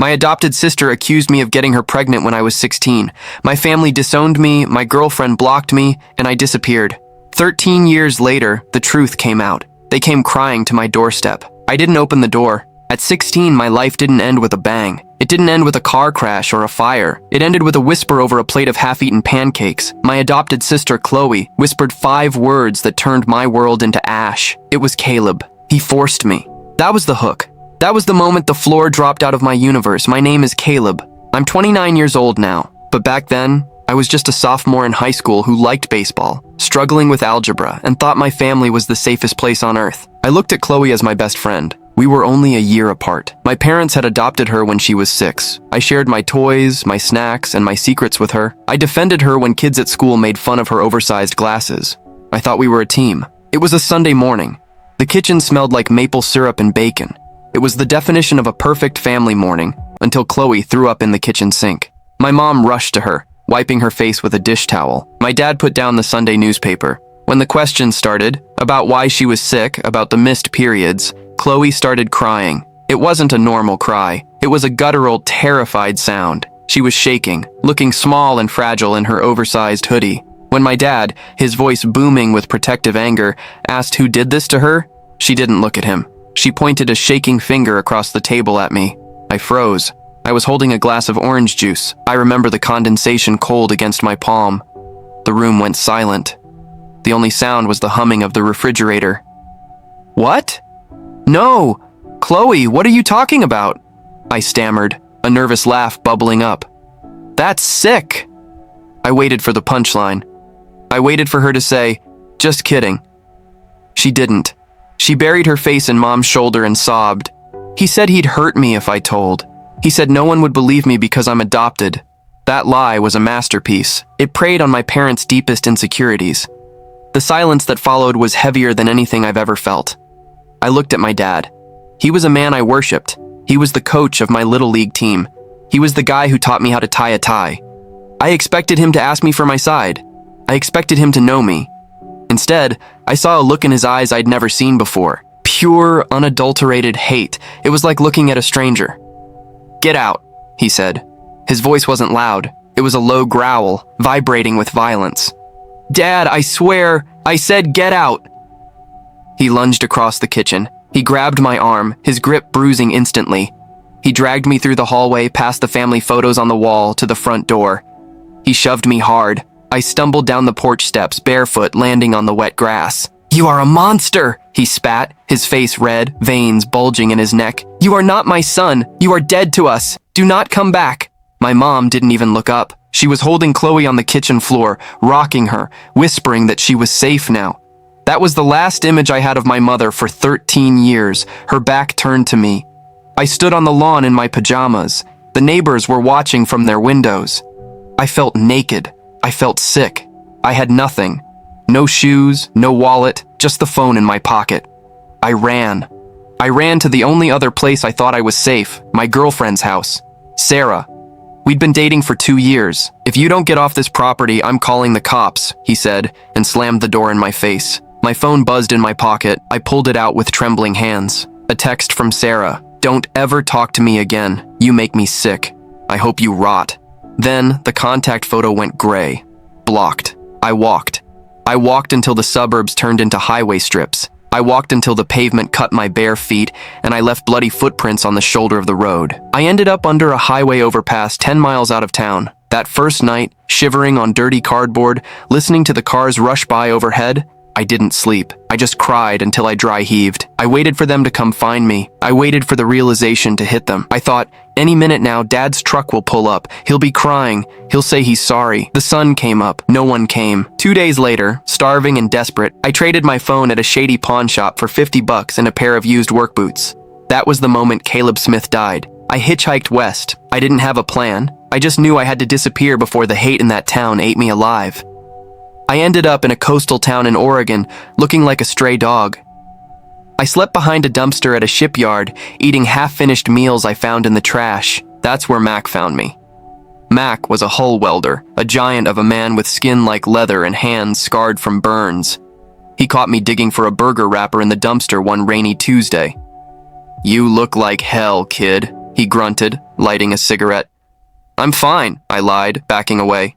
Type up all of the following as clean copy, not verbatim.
My adopted sister accused me of getting her pregnant when I was 16. My family disowned me, my girlfriend blocked me, and I disappeared. 13 years later, the truth came out. They came crying to my doorstep. I didn't open the door. At 16, my life didn't end with a bang. It didn't end with a car crash or a fire. It ended with a whisper over a plate of half-eaten pancakes. My adopted sister, Chloe, whispered 5 words that turned my world into ash. It was Caleb. He forced me. That was the hook. That was the moment the floor dropped out of my universe. My name is Caleb. I'm 29 years old now. But back then, I was just a sophomore in high school who liked baseball, struggling with algebra, and thought my family was the safest place on earth. I looked at Chloe as my best friend. We were only a year apart. My parents had adopted her when she was 6. I shared my toys, my snacks, and my secrets with her. I defended her when kids at school made fun of her oversized glasses. I thought we were a team. It was a Sunday morning. The kitchen smelled like maple syrup and bacon. It was the definition of a perfect family morning until Chloe threw up in the kitchen sink. My mom rushed to her, wiping her face with a dish towel. My dad put down the Sunday newspaper. When the questions started, about why she was sick, about the missed periods, Chloe started crying. It wasn't a normal cry. It was a guttural, terrified sound. She was shaking, looking small and fragile in her oversized hoodie. When my dad, his voice booming with protective anger, asked who did this to her, she didn't look at him. She pointed a shaking finger across the table at me. I froze. I was holding a glass of orange juice. I remember the condensation cold against my palm. The room went silent. The only sound was the humming of the refrigerator. What? No! Chloe, what are you talking about? I stammered, a nervous laugh bubbling up. That's sick! I waited for the punchline. I waited for her to say, just kidding. She didn't. She buried her face in Mom's shoulder and sobbed. He said he'd hurt me if I told. He said no one would believe me because I'm adopted. That lie was a masterpiece. It preyed on my parents' deepest insecurities. The silence that followed was heavier than anything I've ever felt. I looked at my dad. He was a man I worshipped. He was the coach of my little league team. He was the guy who taught me how to tie a tie. I expected him to ask me for my side. I expected him to know me. Instead, I saw a look in his eyes I'd never seen before. Pure, unadulterated hate. It was like looking at a stranger. Get out, he said. His voice wasn't loud. It was a low growl, vibrating with violence. Dad, I swear, I said get out. He lunged across the kitchen. He grabbed my arm, his grip bruising instantly. He dragged me through the hallway, past the family photos on the wall, to the front door. He shoved me hard. I stumbled down the porch steps, barefoot, landing on the wet grass. You are a monster, he spat, his face red, veins bulging in his neck. You are not my son. You are dead to us. Do not come back. My mom didn't even look up. She was holding Chloe on the kitchen floor, rocking her, whispering that she was safe now. That was the last image I had of my mother for 13 years, her back turned to me. I stood on the lawn in my pajamas. The neighbors were watching from their windows. I felt naked. I felt sick. I had nothing. No shoes, no wallet, just the phone in my pocket. I ran. I ran to the only other place I thought I was safe, my girlfriend's house. Sarah. We'd been dating for 2 years. If you don't get off this property, I'm calling the cops, he said, and slammed the door in my face. My phone buzzed in my pocket. I pulled it out with trembling hands. A text from Sarah. Don't ever talk to me again. You make me sick. I hope you rot. Then, the contact photo went gray. Blocked. I walked. I walked until the suburbs turned into highway strips. I walked until the pavement cut my bare feet, and I left bloody footprints on the shoulder of the road. I ended up under a highway overpass 10 miles out of town. That first night, shivering on dirty cardboard, listening to the cars rush by overhead, I didn't sleep. I just cried until I dry heaved. I waited for them to come find me. I waited for the realization to hit them. I thought, any minute now, Dad's truck will pull up. He'll be crying. He'll say he's sorry. The sun came up. No one came. 2 days later, starving and desperate, I traded my phone at a shady pawn shop for $50 and a pair of used work boots. That was the moment Caleb Smith died. I hitchhiked west. I didn't have a plan. I just knew I had to disappear before the hate in that town ate me alive. I ended up in a coastal town in Oregon, looking like a stray dog. I slept behind a dumpster at a shipyard, eating half-finished meals I found in the trash. That's where Mac found me. Mac was a hull welder, a giant of a man with skin like leather and hands scarred from burns. He caught me digging for a burger wrapper in the dumpster one rainy Tuesday. You look like hell, kid, he grunted, lighting a cigarette. I'm fine, I lied, backing away.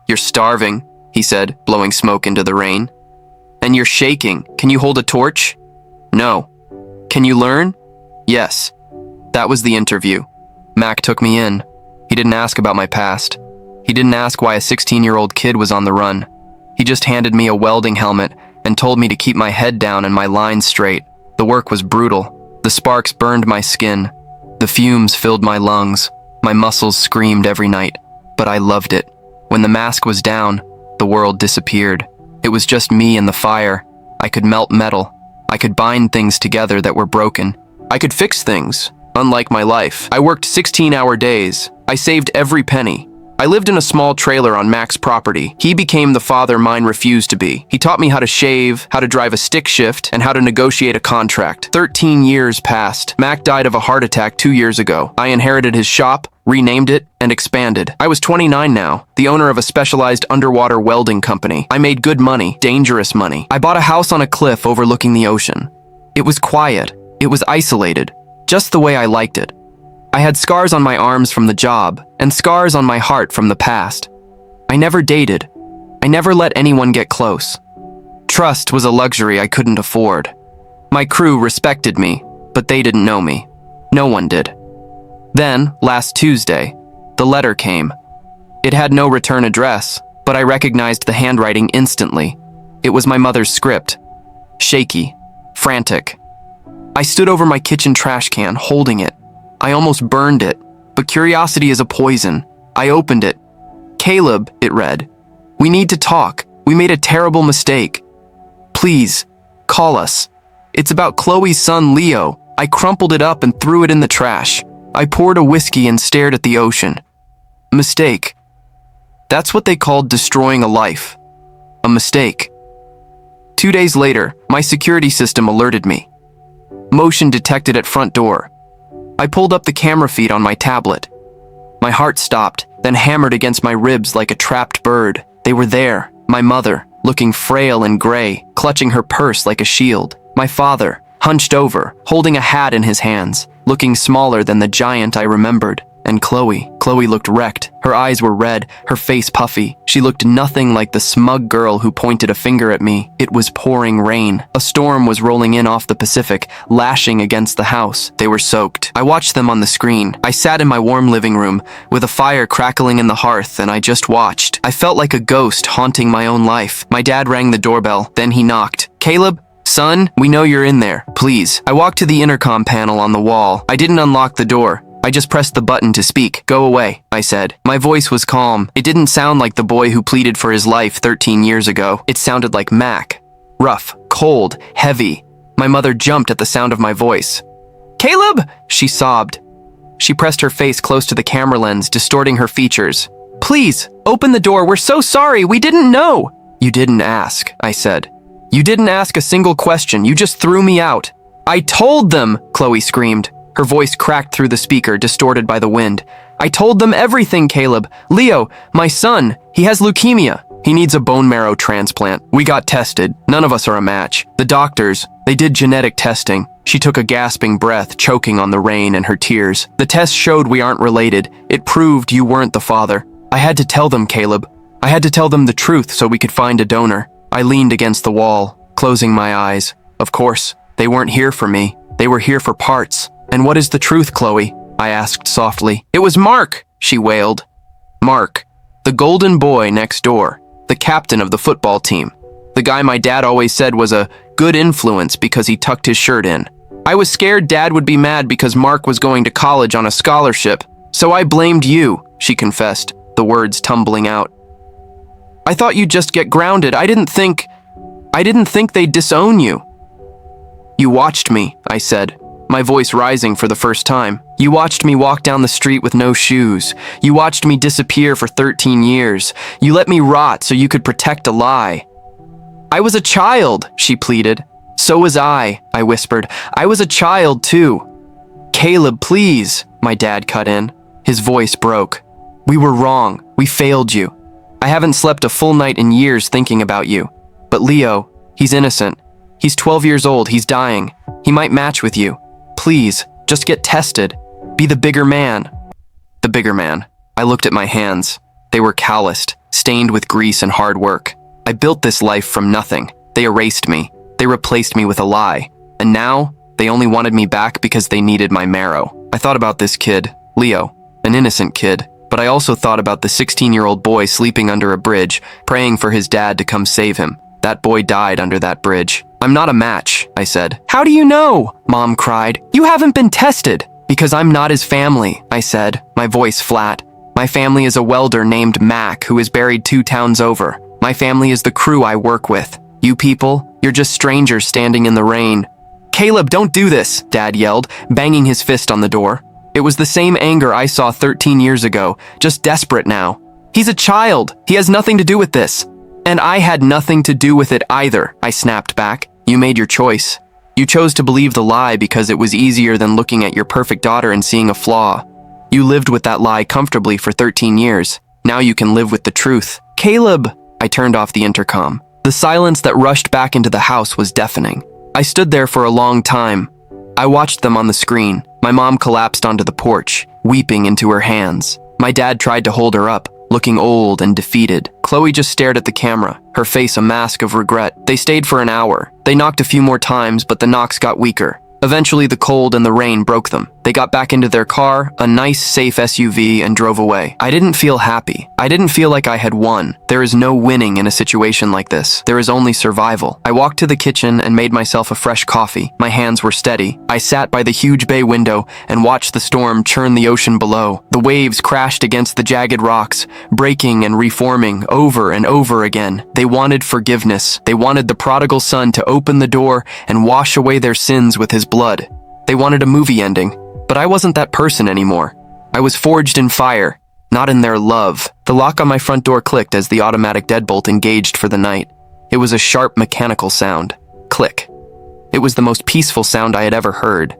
You're starving, he said, blowing smoke into the rain. And you're shaking. Can you hold a torch? No. Can you learn? Yes. That was the interview. Mac took me in. He didn't ask about my past. He didn't ask why a 16-year-old kid was on the run. He just handed me a welding helmet and told me to keep my head down and my lines straight. The work was brutal. The sparks burned my skin. The fumes filled my lungs. My muscles screamed every night, but I loved it. When the mask was down, the world disappeared. It was just me and the fire. I could melt metal. I could bind things together that were broken. I could fix things, unlike my life. I worked 16-hour days. I saved every penny. I lived in a small trailer on Mac's property. He became the father mine refused to be. He taught me how to shave, how to drive a stick shift, and how to negotiate a contract. 13 years passed. Mac died of a heart attack 2 years ago. I inherited his shop, renamed it, and expanded. I was 29 now, the owner of a specialized underwater welding company. I made good money, dangerous money. I bought a house on a cliff overlooking the ocean. It was quiet. It was isolated, just the way I liked it. I had scars on my arms from the job, and scars on my heart from the past. I never dated. I never let anyone get close. Trust was a luxury I couldn't afford. My crew respected me, but they didn't know me. No one did. Then, last Tuesday, the letter came. It had no return address, but I recognized the handwriting instantly. It was my mother's script. Shaky, frantic. I stood over my kitchen trash can, holding it. I almost burned it, but curiosity is a poison. I opened it. Caleb, it read. We need to talk. We made a terrible mistake. Please, call us. It's about Chloe's son, Leo. I crumpled it up and threw it in the trash. I poured a whiskey and stared at the ocean. Mistake. That's what they called destroying a life. A mistake. 2 days later, my security system alerted me. Motion detected at front door. I pulled up the camera feed on my tablet. My heart stopped, then hammered against my ribs like a trapped bird. They were there, my mother, looking frail and gray, clutching her purse like a shield. My father, hunched over, holding a hat in his hands, looking smaller than the giant I remembered. And Chloe looked wrecked. Her eyes were red, her face puffy. She looked nothing like the smug girl who pointed a finger at me. It was pouring rain. A storm was rolling in off the Pacific, lashing against the house. They were soaked. I watched them on the screen. I sat in my warm living room, with a fire crackling in the hearth, and I just watched. I felt like a ghost haunting my own life. My dad rang the doorbell, then he knocked. Caleb? Son, we know you're in there. Please. I walked to the intercom panel on the wall. I didn't unlock the door. I just pressed the button to speak. Go away, I said. My voice was calm. It didn't sound like the boy who pleaded for his life 13 years ago. It sounded like Mac. Rough, cold, heavy. My mother jumped at the sound of my voice. Caleb! She sobbed. She pressed her face close to the camera lens, distorting her features. Please, open the door. We're so sorry. We didn't know. You didn't ask, I said. You didn't ask a single question. You just threw me out. I told them, Chloe screamed. Her voice cracked through the speaker, distorted by the wind. I told them everything, Caleb. Leo, my son, he has leukemia. He needs a bone marrow transplant. We got tested. None of us are a match. The doctors, they did genetic testing. She took a gasping breath, choking on the rain and her tears. The test showed we aren't related. It proved you weren't the father. I had to tell them, Caleb. I had to tell them the truth so we could find a donor. I leaned against the wall, closing my eyes. Of course, they weren't here for me. They were here for parts. And what is the truth, Chloe? I asked softly. It was Mark, she wailed. Mark, the golden boy next door, the captain of the football team. The guy my dad always said was a good influence because he tucked his shirt in. I was scared Dad would be mad because Mark was going to college on a scholarship, so I blamed you, she confessed, the words tumbling out. I thought you'd just get grounded. I didn't think they'd disown you. You watched me, I said, my voice rising for the first time. You watched me walk down the street with no shoes. You watched me disappear for 13 years. You let me rot so you could protect a lie. I was a child, she pleaded. So was I whispered. I was a child too. Caleb, please, my dad cut in. His voice broke. We were wrong. We failed you. I haven't slept a full night in years thinking about you. But Leo, he's innocent. He's 12 years old. He's dying. He might match with you. Please, just get tested. Be the bigger man. The bigger man. I looked at my hands. They were calloused, stained with grease and hard work. I built this life from nothing. They erased me. They replaced me with a lie. And now, they only wanted me back because they needed my marrow. I thought about this kid, Leo, an innocent kid. But I also thought about the 16-year-old boy sleeping under a bridge, praying for his dad to come save him. That boy died under that bridge. I'm not a match, I said. How do you know? Mom cried. You haven't been tested. Because I'm not his family, I said, my voice flat. My family is a welder named Mac who is buried 2 towns over. My family is the crew I work with. You people, you're just strangers standing in the rain. Caleb, don't do this, Dad yelled, banging his fist on the door. It was the same anger I saw 13 years ago, just desperate now. He's a child. He has nothing to do with this. And I had nothing to do with it either, I snapped back. You made your choice. You chose to believe the lie because it was easier than looking at your perfect daughter and seeing a flaw. You lived with that lie comfortably for 13 years. Now you can live with the truth. Caleb! I turned off the intercom. The silence that rushed back into the house was deafening. I stood there for a long time. I watched them on the screen. My mom collapsed onto the porch, weeping into her hands. My dad tried to hold her up, looking old and defeated. Chloe just stared at the camera, her face a mask of regret. They stayed for an hour. They knocked a few more times, but the knocks got weaker. Eventually, the cold and the rain broke them. They got back into their car, a nice, safe SUV, and drove away. I didn't feel happy. I didn't feel like I had won. There is no winning in a situation like this. There is only survival. I walked to the kitchen and made myself a fresh coffee. My hands were steady. I sat by the huge bay window and watched the storm churn the ocean below. The waves crashed against the jagged rocks, breaking and reforming over and over again. They wanted forgiveness. They wanted the prodigal son to open the door and wash away their sins with his blood. They wanted a movie ending. But I wasn't that person anymore. I was forged in fire, not in their love. The lock on my front door clicked as the automatic deadbolt engaged for the night. It was a sharp mechanical sound. Click. It was the most peaceful sound I had ever heard.